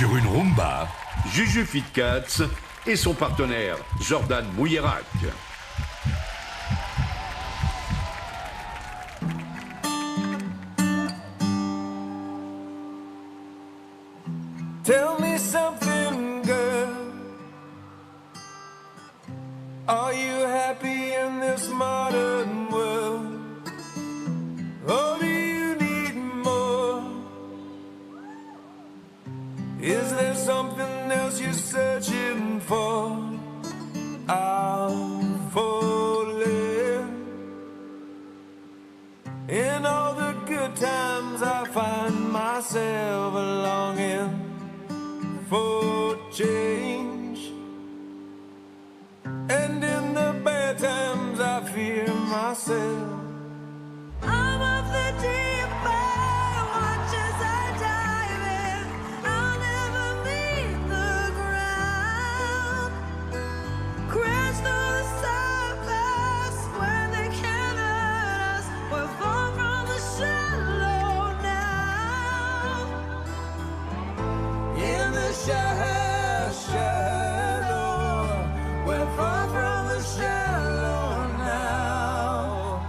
sur une rumba. Juju Fit Cats et son partenaire Jordan Mouillerac. Tell me something, girl. Are you happy in this modern world? Or do you need more? Is there something else you're searching for? I'm falling. In all the good times I find myself longing for change, and in the bad times I fear myself. I'm of the deep end, watch as I dive in. I'll never meet the ground. Crash through the surface where they can't hurt us. We're far from the shallow now. In the shallow, we're far from the shallow now.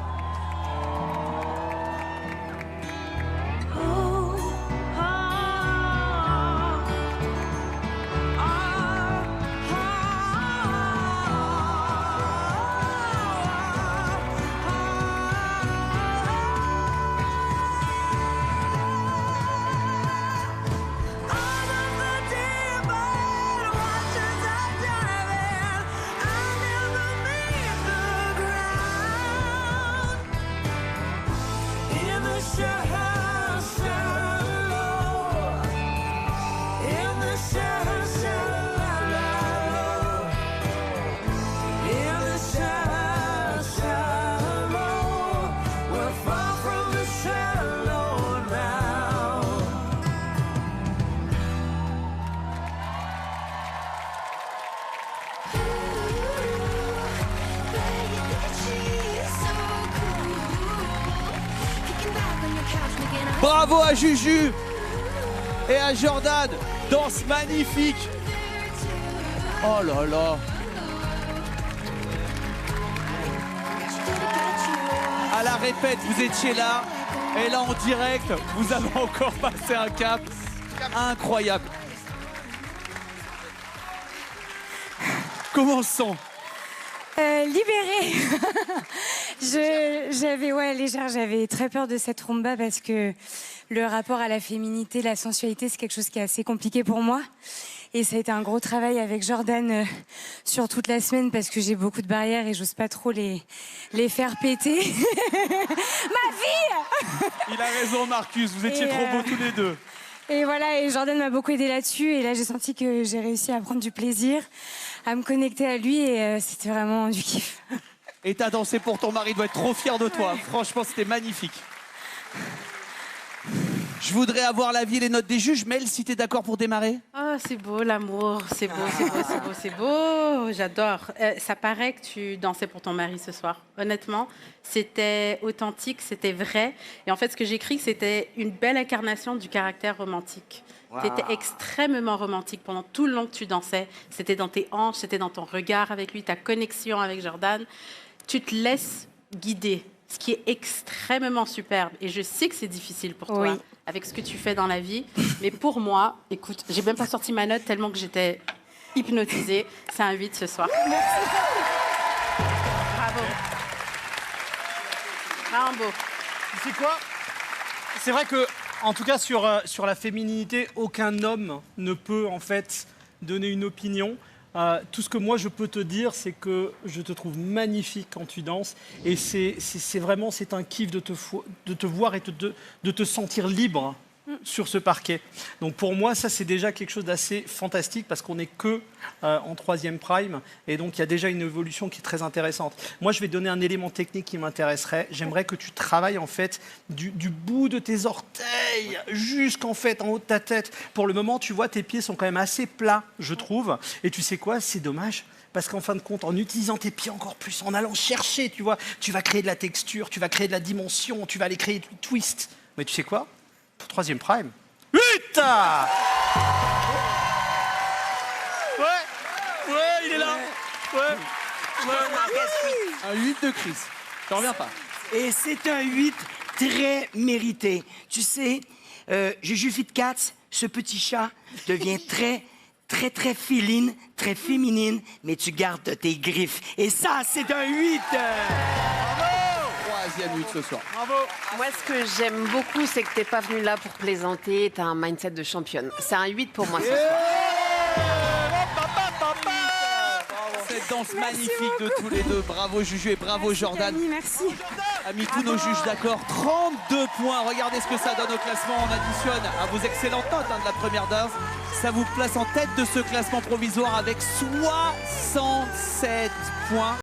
Oh, Bravo à Juju et à Jordan, danse magnifique. Oh là là. À la répète, vous étiez là, et là en direct, vous avez encore passé un cap incroyable. Comment on se sent? Libérée. J'avais très peur de cette rumba parce que le rapport à la féminité, la sensualité, c'est quelque chose qui est assez compliqué pour moi. Et ça a été un gros travail avec Jordan sur toute la semaine parce que j'ai beaucoup de barrières et j'ose pas trop les faire péter. Ma fille. Il a raison Marcus, vous étiez trop beaux tous les deux. Et voilà, et Jordan m'a beaucoup aidé là-dessus. Et là, j'ai senti que j'ai réussi à prendre du plaisir, à me connecter à lui. Et c'était vraiment du kiff. Et t'as dansé pour ton mari, il doit être trop fier de toi. Franchement, c'était magnifique. Je voudrais avoir l'avis et les notes des juges. Mel, si t'es d'accord pour démarrer. Oh, c'est beau l'amour, c'est beau, c'est beau, c'est beau, c'est beau. J'adore. Ça paraît que tu dansais pour ton mari ce soir. Honnêtement, c'était authentique, c'était vrai. Et en fait, ce que j'écris, c'était une belle incarnation du caractère romantique. Wow. Tu étais extrêmement romantique pendant tout le long que tu dansais. C'était dans tes hanches, c'était dans ton regard avec lui, ta connexion avec Jordan. Tu te laisses guider, ce qui est extrêmement superbe. Et je sais que c'est difficile pour toi, avec ce que tu fais dans la vie. Mais pour moi, écoute, j'ai même pas sorti ma note tellement que j'étais hypnotisée. C'est un 8 ce soir. Merci. Bravo. Bravo. Tu sais quoi? C'est vrai que, en tout cas, sur la féminité, aucun homme ne peut, en fait, donner une opinion. Tout ce que moi je peux te dire, c'est que je te trouve magnifique quand tu danses, et c'est vraiment un kiff de te voir et de te sentir libre sur ce parquet. Donc pour moi, ça c'est déjà quelque chose d'assez fantastique parce qu'on n'est que en 3e prime, et donc il y a déjà une évolution qui est très intéressante. Moi, je vais donner un élément technique qui m'intéresserait. J'aimerais que tu travailles en fait du bout de tes orteils jusqu'en fait en haut de ta tête. Pour le moment, tu vois, tes pieds sont quand même assez plats, je trouve. Et tu sais quoi, c'est dommage. Parce qu'en fin de compte, en utilisant tes pieds encore plus, en allant chercher, tu vois, tu vas créer de la texture, tu vas créer de la dimension, tu vas aller créer du twist. Mais tu sais quoi? Pour 3e prime, 8! Un 8 de Chris. J'en reviens pas. Et c'est un 8 très mérité. Tu sais, Juju Fitcats, ce petit chat, devient très féline, très féminine, mais tu gardes tes griffes. Et ça, c'est un 8. Troisième 8 ce soir. Bravo. Moi, ce que j'aime beaucoup, c'est que t'es pas venu là pour plaisanter. T'as un mindset de championne. C'est un 8 pour moi ce soir. Cette danse magnifique de tous les deux. Bravo Juju et bravo Jordan. Camille, merci. A mis tous nos juges d'accord. 32 points. Regardez ce que ça donne au classement. On additionne à vos excellentes notes de la première danse. Ça vous place en tête de ce classement provisoire avec 67 points.